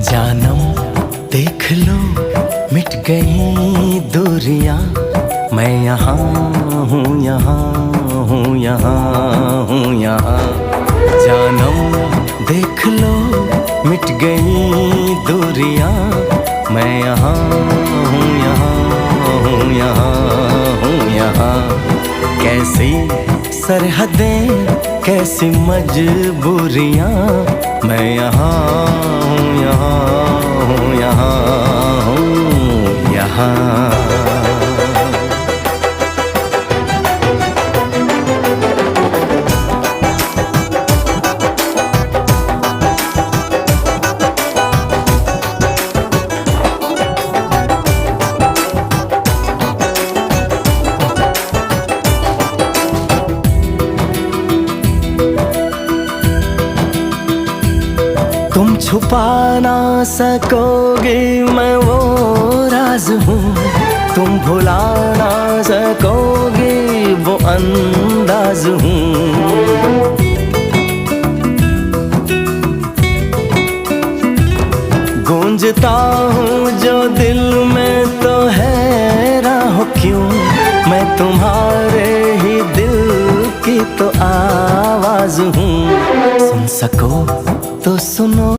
जानम देख लो मिट गई दूरियां, मैं यहाँ हूँ, यहाँ हूँ, यहाँ हूँ, यहाँ। जानम देख लो मिट गई दूरियां, मैं यहाँ हूँ, यहाँ हूँ, यहाँ हूँ, यहाँ। कैसी सरहदें कैसी मजबूरियां, मैं यहाँ हूँ, यहाँ हूँ, यहाँ हूँ, यहाँ। तुम छुपा ना सकोगे मैं वो राज हूँ, तुम भुला ना सकोगे वो अंदाज हूँ। गूंजता हूँ जो दिल में तो हैरान हो क्यों, मैं तुम्हारे ही दिल की तो आवाज हूँ। सुन सको तो सुनो।